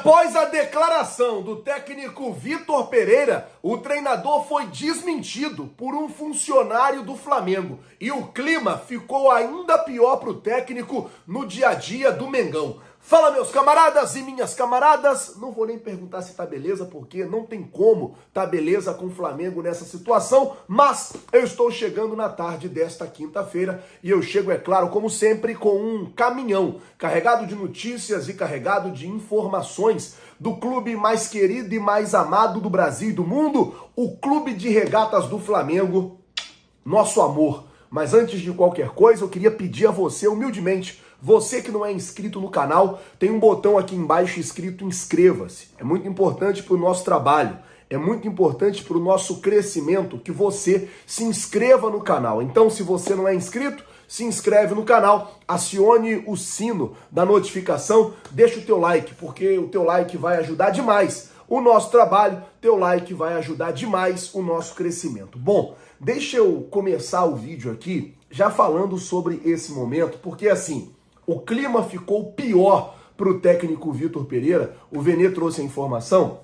Após a declaração do técnico Vitor Pereira, o treinador foi desmentido por um funcionário do Flamengo. E o clima ficou ainda pior para o técnico no dia a dia do Mengão. Fala, meus camaradas e minhas camaradas. Não vou nem perguntar se tá beleza, porque não tem como tá beleza com o Flamengo nessa situação, mas eu estou chegando na tarde desta quinta-feira e eu chego, é claro, como sempre, com um caminhão carregado de notícias e carregado de informações do clube mais querido e mais amado do Brasil e do mundo, o Clube de Regatas do Flamengo, nosso amor. Mas antes de qualquer coisa, eu queria pedir a você, humildemente, você que não é inscrito no canal, tem um botão aqui embaixo escrito inscreva-se. É muito importante para o nosso trabalho, é muito importante para o nosso crescimento que você se inscreva no canal. Então, se você não é inscrito, se inscreve no canal, acione o sino da notificação, deixa o teu like, porque o teu like vai ajudar demais o nosso trabalho, teu like vai ajudar demais o nosso crescimento. Bom, deixa eu começar o vídeo aqui já falando sobre esse momento, porque assim, o clima ficou pior para o técnico Vitor Pereira. O Vene trouxe a informação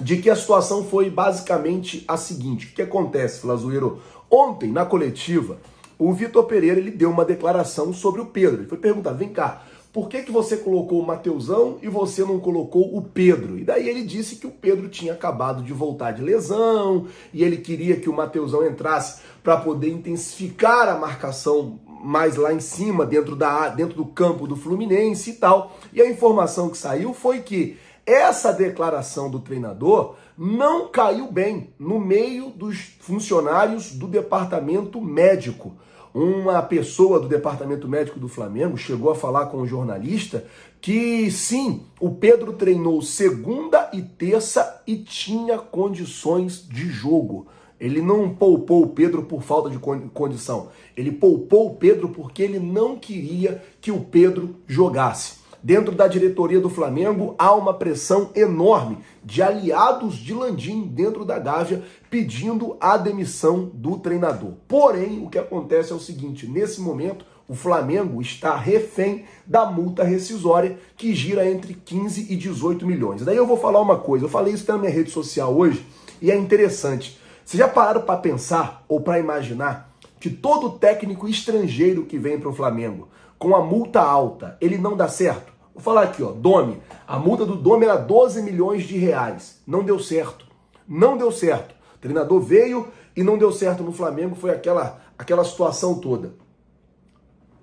de que a situação foi basicamente a seguinte. O que acontece, Flazoeiro? Ontem, na coletiva, o Vitor Pereira ele deu uma declaração sobre o Pedro. Ele foi perguntar, vem cá, por que você colocou o Mateusão e você não colocou o Pedro? E daí ele disse que o Pedro tinha acabado de voltar de lesão e ele queria que o Mateusão entrasse para poder intensificar a marcação mais lá em cima, dentro do campo do Fluminense e tal. E a informação que saiu foi que essa declaração do treinador não caiu bem no meio dos funcionários do departamento médico. Uma pessoa do departamento médico do Flamengo chegou a falar com um jornalista que sim, o Pedro treinou segunda e terça e tinha condições de jogo. Ele não poupou o Pedro por falta de condição. Ele poupou o Pedro porque ele não queria que o Pedro jogasse. Dentro da diretoria do Flamengo há uma pressão enorme de aliados de Landim dentro da Gávea pedindo a demissão do treinador. Porém, o que acontece é o seguinte, nesse momento o Flamengo está refém da multa rescisória que gira entre 15 e 18 milhões. Daí eu vou falar uma coisa, eu falei isso na minha rede social hoje e é interessante. Vocês já pararam para pensar ou para imaginar que todo técnico estrangeiro que vem para o Flamengo com a multa alta, ele não dá certo? Vou falar aqui, ó, Domi. A multa do Domi era 12 milhões de reais. Não deu certo. Não deu certo. O treinador veio e não deu certo no Flamengo, foi aquela situação toda.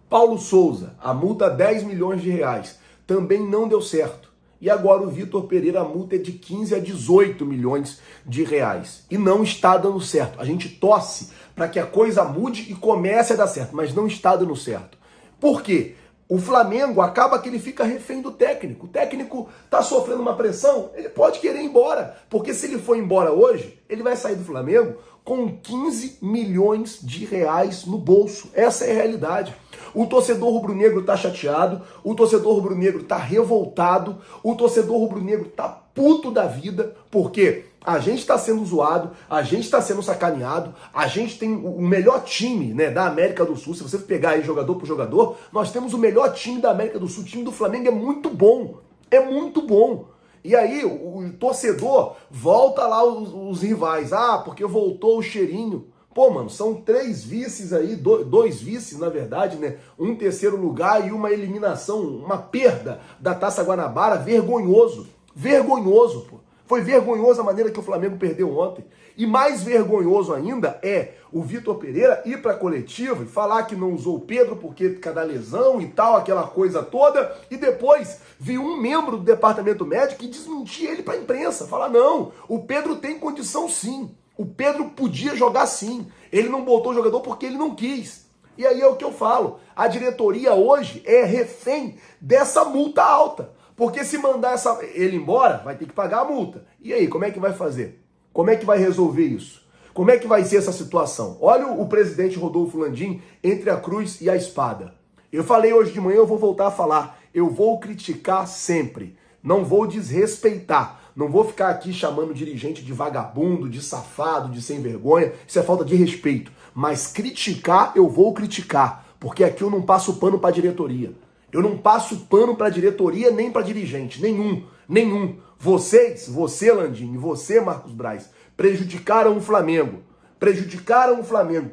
Paulo Souza, a multa 10 milhões de reais. Também não deu certo. E agora o Vitor Pereira, a multa é de 15 a 18 milhões de reais. E não está dando certo. A gente torce para que a coisa mude e comece a dar certo, mas não está dando certo. Por quê? O Flamengo acaba que ele fica refém do técnico. O técnico está sofrendo uma pressão, ele pode querer ir embora. Porque se ele for embora hoje, ele vai sair do Flamengo com 15 milhões de reais no bolso. Essa é a realidade. O torcedor rubro-negro está chateado, o torcedor rubro-negro está revoltado, o torcedor rubro-negro está puto da vida, porque a gente está sendo zoado, a gente está sendo sacaneado, a gente tem o melhor time, né, da América do Sul. Se você pegar aí jogador por jogador, nós temos o melhor time da América do Sul. O time do Flamengo é muito bom, é muito bom. E aí o torcedor volta lá os rivais, porque voltou o cheirinho. Pô, mano, são 3 vices aí, 2 vices, na verdade, né? Um terceiro lugar e uma eliminação, uma perda da Taça Guanabara, vergonhoso. Vergonhoso, pô. Foi vergonhoso a maneira que o Flamengo perdeu ontem. E mais vergonhoso ainda é o Vitor Pereira ir para a coletiva e falar que não usou o Pedro porque cada lesão e tal, aquela coisa toda, e depois vir um membro do departamento médico e desmentir ele para a imprensa. Falar, não, o Pedro tem condição sim. O Pedro podia jogar sim. Ele não botou o jogador porque ele não quis. E aí é o que eu falo. A diretoria hoje é refém dessa multa alta. Porque se mandar ele embora, vai ter que pagar a multa. E aí, como é que vai fazer? Como é que vai resolver isso? Como é que vai ser essa situação? Olha o presidente Rodolfo Landim entre a cruz e a espada. Eu falei hoje de manhã, eu vou voltar a falar. Eu vou criticar sempre. Não vou desrespeitar. Não vou ficar aqui chamando o dirigente de vagabundo, de safado, de sem vergonha. Isso é falta de respeito. Mas criticar, eu vou criticar. Porque aqui eu não passo pano para a diretoria. Eu não passo pano para diretoria nem para dirigente, nenhum. Você Landim e você Marcos Braz, prejudicaram o Flamengo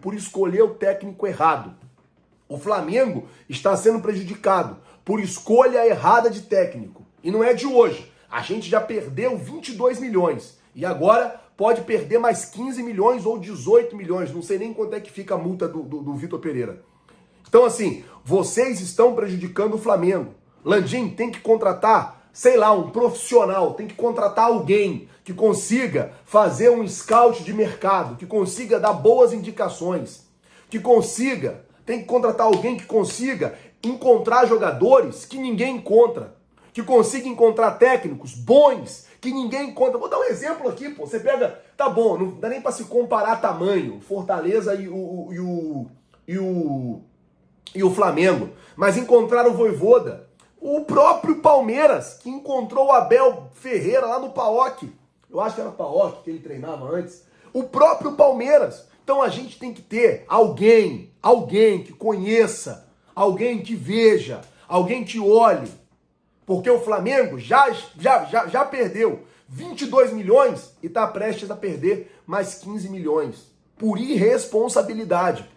por escolher o técnico errado. O Flamengo está sendo prejudicado por escolha errada de técnico. E não é de hoje. A gente já perdeu 22 milhões. E agora pode perder mais 15 milhões ou 18 milhões. Não sei nem quanto é que fica a multa do Vitor Pereira. Então, assim, vocês estão prejudicando o Flamengo. Landim tem que contratar, sei lá, um profissional. Tem que contratar alguém que consiga fazer um scout de mercado, que consiga dar boas indicações, tem que contratar alguém que consiga encontrar jogadores que ninguém encontra, que consiga encontrar técnicos bons que ninguém encontra. Vou dar um exemplo aqui, pô. Você pega, tá bom, não dá nem para se comparar tamanho, Fortaleza e o Flamengo, mas encontraram o Vojvoda, o próprio Palmeiras, que encontrou o Abel Ferreira lá no PAOK. Eu acho que era PAOK que ele treinava antes. O próprio Palmeiras. Então a gente tem que ter alguém que conheça, alguém que veja, alguém que olhe. Porque o Flamengo já perdeu 22 milhões e está prestes a perder mais 15 milhões. Por irresponsabilidade.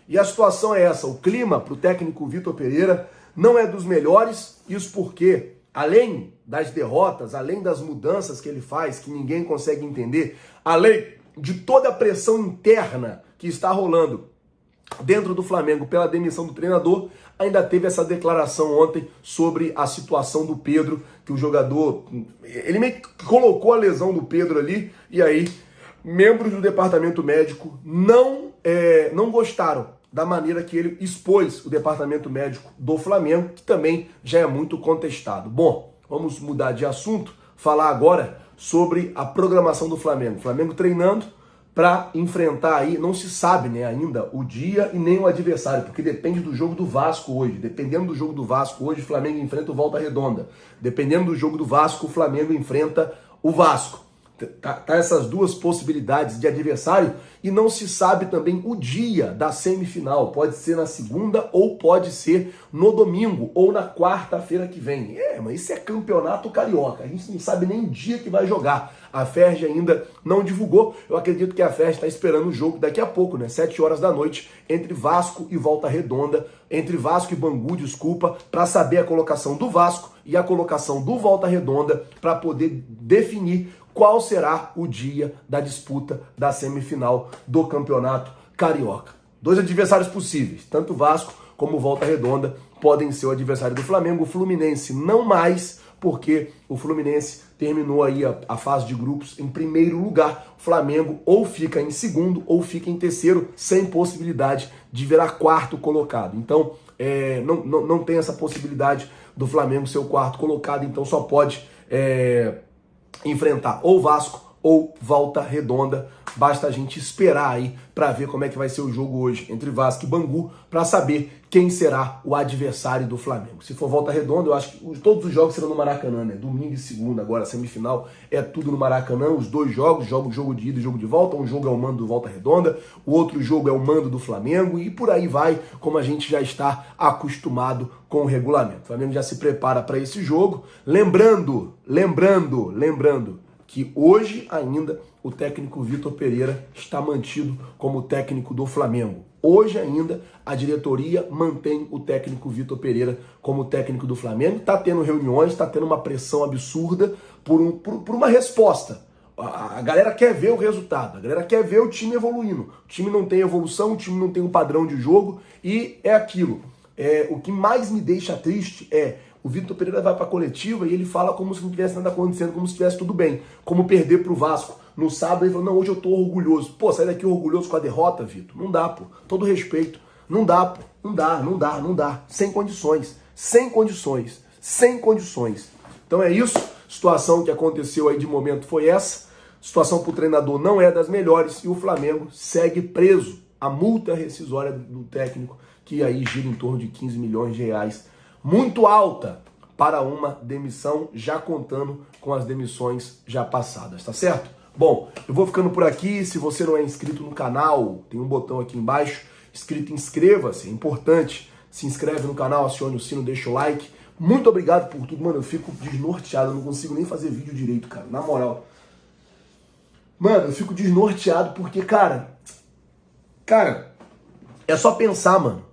E a situação é essa. O clima para o técnico Vitor Pereira não é dos melhores. Isso porque, além das derrotas, além das mudanças que ele faz, que ninguém consegue entender, além de toda a pressão interna que está rolando dentro do Flamengo pela demissão do treinador, ainda teve essa declaração ontem sobre a situação do Pedro, que o jogador, ele meio que colocou a lesão do Pedro ali, e aí membros do departamento médico não gostaram da maneira que ele expôs o departamento médico do Flamengo, que também já é muito contestado. Bom, vamos mudar de assunto, falar agora sobre a programação do Flamengo. O Flamengo treinando para enfrentar aí, não se sabe, né, ainda o dia e nem o adversário, porque depende do jogo do Vasco hoje. Dependendo do jogo do Vasco hoje, o Flamengo enfrenta o Volta Redonda. Dependendo do jogo do Vasco, o Flamengo enfrenta o Vasco. Tá essas duas possibilidades de adversário e não se sabe também o dia da semifinal. Pode ser na segunda ou pode ser no domingo ou na quarta-feira que vem. Mas isso é campeonato carioca. A gente não sabe nem o dia que vai jogar. A Ferj ainda não divulgou. Eu acredito que a Ferj está esperando o jogo daqui a pouco, né? 7 horas da noite, entre Vasco e Volta Redonda, entre Vasco e Bangu, desculpa, para saber a colocação do Vasco e a colocação do Volta Redonda para poder definir qual será o dia da disputa da semifinal do Campeonato Carioca. 2 adversários possíveis, tanto Vasco como Volta Redonda podem ser o adversário do Flamengo. O Fluminense não mais, porque o Fluminense terminou aí a fase de grupos em primeiro lugar. O Flamengo ou fica em segundo ou fica em terceiro, sem possibilidade de virar quarto colocado. Então, não tem essa possibilidade do Flamengo ser o quarto colocado, então só pode enfrentar ou Vasco ou Volta Redonda. Basta a gente esperar aí para ver como é que vai ser o jogo hoje entre Vasco e Bangu, para saber quem será o adversário do Flamengo. Se for Volta Redonda, eu acho que todos os jogos serão no Maracanã, né? Domingo e segunda, agora semifinal, é tudo no Maracanã. Os 2 jogos, jogo de ida e jogo de volta. Um jogo é o mando do Volta Redonda, o outro jogo é o mando do Flamengo, e por aí vai, como a gente já está acostumado com o regulamento. O Flamengo já se prepara para esse jogo. Lembrando que hoje ainda o técnico Vitor Pereira está mantido como técnico do Flamengo. Hoje ainda a diretoria mantém o técnico Vitor Pereira como técnico do Flamengo. Está tendo reuniões, está tendo uma pressão absurda por uma resposta. A galera quer ver o resultado, a galera quer ver o time evoluindo. O time não tem evolução, o time não tem um padrão de jogo e é aquilo. O que mais me deixa triste é o Vitor Pereira vai para a coletiva e ele fala como se não tivesse nada acontecendo, como se estivesse tudo bem. Como perder para o Vasco no sábado, ele falou, não, hoje eu tô orgulhoso. Pô, sai daqui orgulhoso com a derrota, Vitor? Não dá, pô. Todo respeito. Não dá, pô. Não dá. Sem condições. Então é isso. Situação que aconteceu aí de momento foi essa. Situação para o treinador não é das melhores e o Flamengo segue preso. A multa rescisória do técnico, que aí gira em torno de 15 milhões de reais. Muito alta para uma demissão, já contando com as demissões já passadas, tá certo? Bom, eu vou ficando por aqui. Se você não é inscrito no canal, tem um botão aqui embaixo, escrito inscreva-se, é importante. se inscreve no canal, acione o sino, deixa o like. Muito obrigado por tudo, mano. Eu fico desnorteado, eu não consigo nem fazer vídeo direito, cara. Na moral. Mano, eu fico desnorteado porque, cara, é só pensar, mano.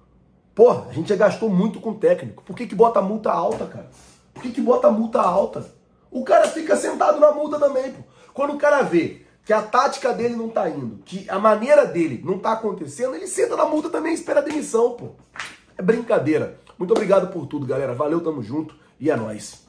Porra, a gente já gastou muito com o técnico. Por que bota multa alta, cara? Por que bota multa alta? O cara fica sentado na multa também, pô. Quando o cara vê que a tática dele não tá indo, que a maneira dele não tá acontecendo, ele senta na multa também e espera a demissão, pô. É brincadeira. Muito obrigado por tudo, galera. Valeu, tamo junto e é nóis.